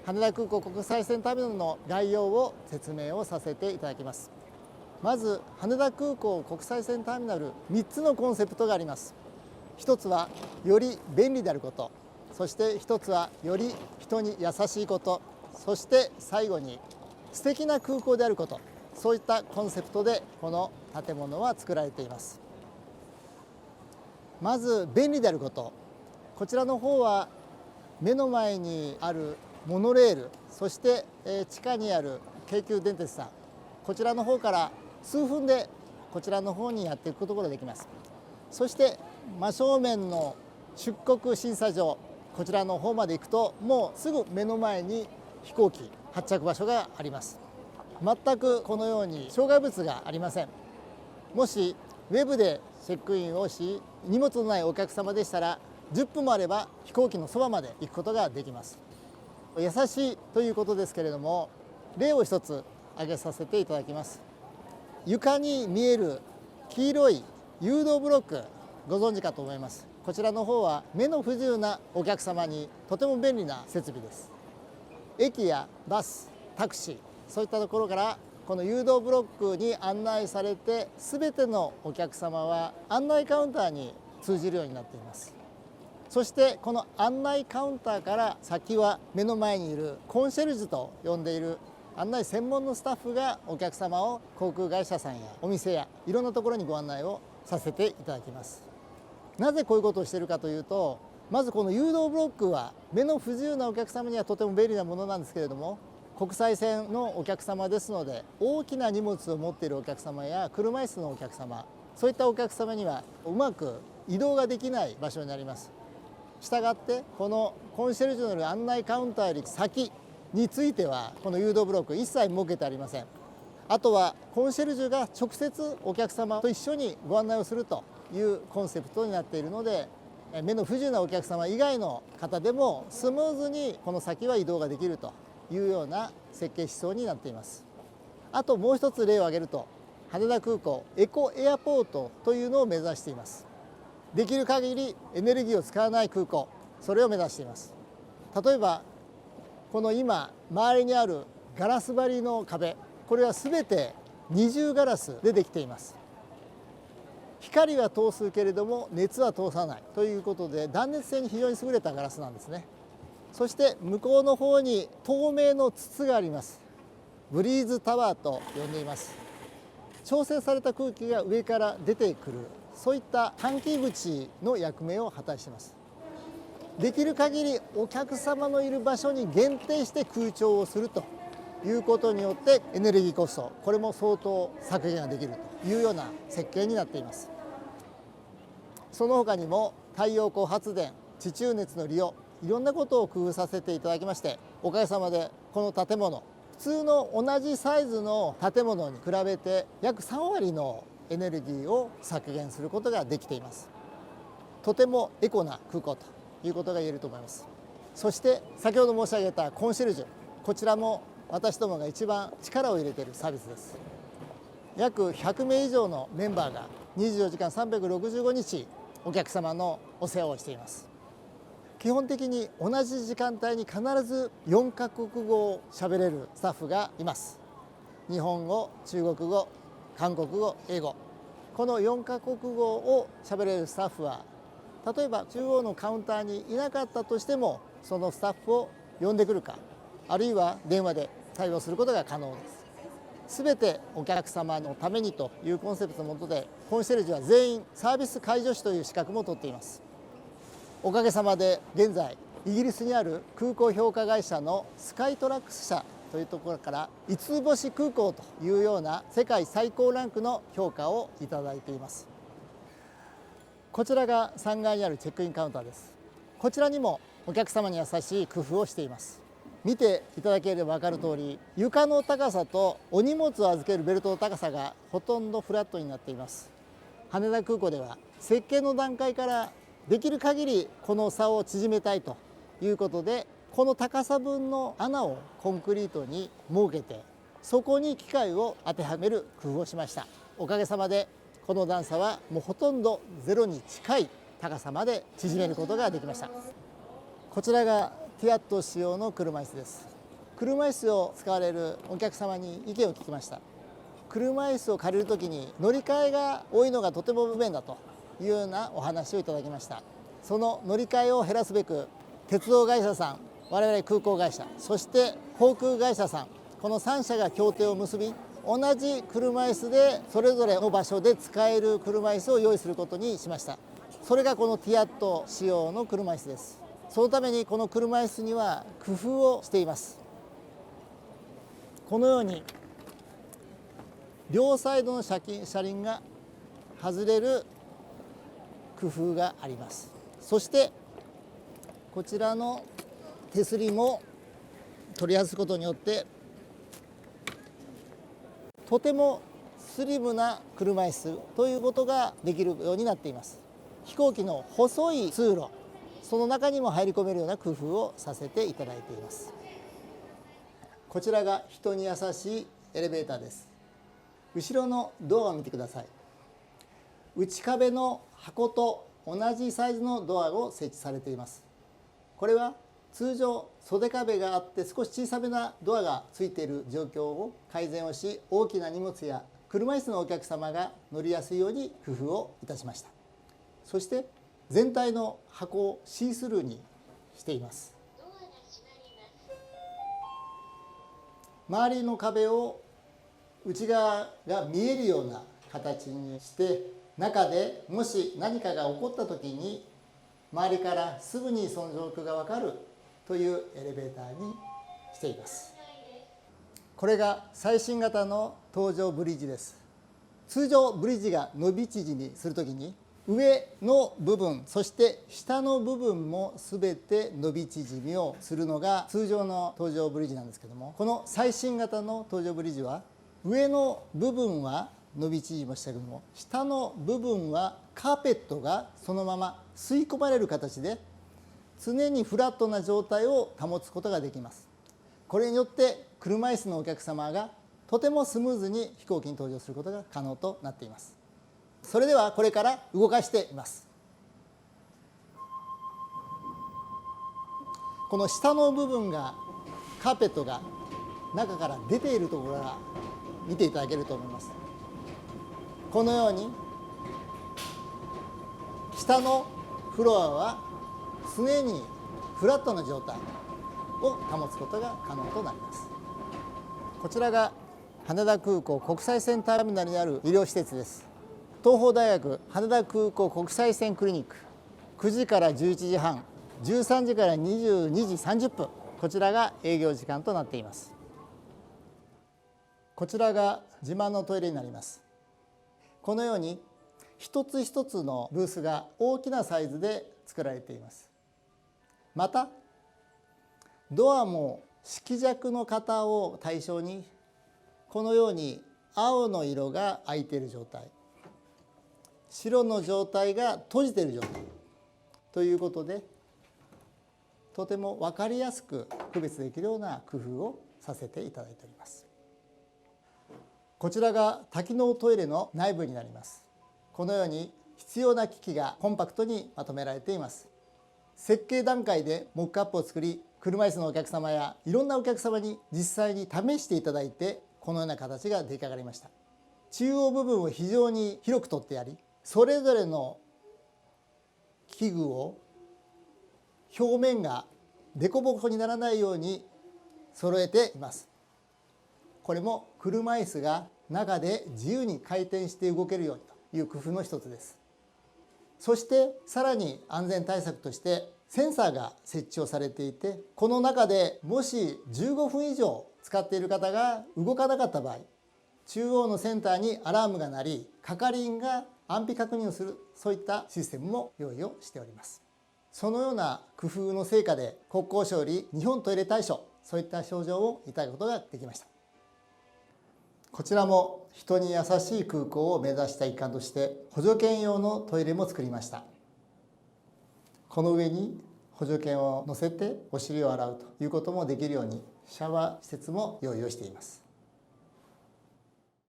羽田空港国際線ターミナルの概要を説明をさせていただきます。まず羽田空港国際線ターミナル、3つのコンセプトがあります。一つはより便利であること、そして一つはより人に優しいこと、そして最後に素敵な空港であること、そういったコンセプトでこの建物は作られています。まず便利であること、こちらの方は目の前にあるモノレール、そして地下にある京急電鉄さん、こちらの方から数分でこちらの方にやっていくことができます。そして真正面の出国審査場、こちらの方まで行くともうすぐ目の前に飛行機発着場所があります。全くこのように障害物がありません。もしウェブでチェックインをし荷物のないお客様でしたら10分もあれば飛行機のそばまで行くことができます。優しいということですけれども、例を一つ挙げさせていただきます。床に見える黄色い誘導ブロック、ご存知かと思います。こちらの方は目の不自由なお客様にとても便利な設備です。駅やバス、タクシー、そういったところからこの誘導ブロックに案内されて、全てのお客様は案内カウンターに通じるようになっています。そしてこの案内カウンターから先は目の前にいるコンシェルジュと呼んでいる案内専門のスタッフがお客様を航空会社さんやお店やいろんなところにご案内をさせていただきます。なぜこういうことをしているかというと、まずこの誘導ブロックは目の不自由なお客様にはとても便利なものなんですけれども、国際線のお客様ですので大きな荷物を持っているお客様や車椅子のお客様、そういったお客様にはうまく移動ができない場所になります。したがってこのコンシェルジュによる案内カウンターより先についてはこの誘導ブロック一切設けてありません。あとはコンシェルジュが直接お客様と一緒にご案内をするというコンセプトになっているので、目の不自由なお客様以外の方でもスムーズにこの先は移動ができるというような設計思想になっています。あともう一つ例を挙げると、羽田空港エコエアポートというのを目指しています。できる限りエネルギーを使わない空港、それを目指しています。例えばこの今周りにあるガラス張りの壁、これは全て二重ガラスでできています。光は通すけれども熱は通さないということで断熱性に非常に優れたガラスなんですね。そして向こうの方に透明の筒があります。ブリーズタワーと呼んでいます。調整された空気が上から出てくる、そういった換気口の役目を果たしています。できる限りお客様のいる場所に限定して空調をするということによってエネルギーコスト、これも相当削減ができるというような設計になっています。その他にも太陽光発電、地中熱の利用、いろんなことを工夫させていただきまして、おかげさまでこの建物、普通の同じサイズの建物に比べて約3割のエネルギーを削減することができています。とてもエコな空港ということが言えると思います。そして先ほど申し上げたコンシェルジュ、こちらも私どもが一番力を入れているサービスです。約100名以上のメンバーが24時間365日お客様のお世話をしています。基本的に同じ時間帯に必ず4カ国語を喋れるスタッフがいます。日本語、中国語、韓国語、英語、この4カ国語を喋れるスタッフは、例えば中央のカウンターにいなかったとしてもそのスタッフを呼んでくるか、あるいは電話で対応することが可能です。すべてお客様のためにというコンセプトの下で、コンシェルジュは全員サービス介助士という資格も取っています。おかげさまで現在イギリスにある空港評価会社のスカイトラックス社というところから5つ星空港というような世界最高ランクの評価をいただいています。こちらが3階にあるチェックインカウンターです。こちらにもお客様に優しい工夫をしています。見ていただければ分かる通り、床の高さとお荷物を預けるベルトの高さがほとんどフラットになっています。羽田空港では設計の段階からできる限りこの差を縮めたいということで、この高さ分の穴をコンクリートに設けて、そこに機械を当てはめる工夫をしました。おかげさまでこの段差はもうほとんどゼロに近い高さまで縮めることができました。こちらがティアット仕様の車椅子です。車椅子を使われるお客様に意見を聞きました。車椅子を借りるときに乗り換えが多いのがとても不便だというようなお話をいただきました。その乗り換えを減らすべく、鉄道会社さん、我々空港会社、そして航空会社さん、この3社が協定を結び、同じ車椅子でそれぞれの場所で使える車椅子を用意することにしました。それがこのティアット仕様の車椅子です。そのためにこの車椅子には工夫をしています。このように両サイドの車輪が外れる工夫があります。そしてこちらの手すりも取り外すことによってとてもスリムな車椅子ということができるようになっています。飛行機の細い通路、その中にも入り込めるような工夫をさせていただいています。こちらが人に優しいエレベーターです。後ろのドアを見てください。内壁の箱と同じサイズのドアを設置されています。これは通常袖壁があって少し小さめなドアがついている状況を改善をし、大きな荷物や車椅子のお客様が乗りやすいように工夫をいたしました。そして全体の箱をシースルーにしています。周りの壁を内側が見えるような形にして、中でもし何かが起こった時に周りからすぐにその状況が分かるというエレベーターにしています。これが最新型の搭乗ブリッジです。通常ブリッジが伸び縮みするときに上の部分、そして下の部分も全て伸び縮みをするのが通常の搭乗ブリッジなんですけども、この最新型の搭乗ブリッジは上の部分は伸び縮みをしたけども、下の部分はカーペットがそのまま吸い込まれる形で常にフラットな状態を保つことができます。これによって車椅子のお客様がとてもスムーズに飛行機に搭乗することが可能となっています。それではこれから動かしています。この下の部分がカーペットが中から出ているところが見ていただけると思います。このように下のフロアは常にフラットな状態を保つことが可能となります。こちらが羽田空港国際線ターミナルにある医療施設です。東邦大学羽田空港国際線クリニック、9時から11時半、13時から22時30分、こちらが営業時間となっています。こちらが自慢のトイレになります。このように一つ一つのブースが大きなサイズで作られています。またドアも色弱の方を対象にこのように青の色が開いている状態、白の状態が閉じている状態ということで、とても分かりやすく区別できるような工夫をさせていただいております。こちらが多機能トイレの内部になります。このように必要な機器がコンパクトにまとめられています。設計段階でモックアップを作り、車椅子のお客様やいろんなお客様に実際に試していただいて、このような形が出来上がりました。中央部分を非常に広く取ってやり、それぞれの器具を表面が凸凹にならないように揃えています。これも車椅子が中で自由に回転して動けるようにという工夫の一つです。そしてさらに安全対策としてセンサーが設置をされていて、この中でもし15分以上使っている方が動かなかった場合、中央のセンターにアラームが鳴り、係員が安否確認をする、そういったシステムも用意をしております。そのような工夫の成果で国交省より日本トイレ大賞、そういった賞状をいただくことができました。こちらも人に優しい空港を目指した一環として補助犬用のトイレも作りました。この上に補助犬を乗せてお尻を洗うということもできるようにシャワー施設も用意をしています。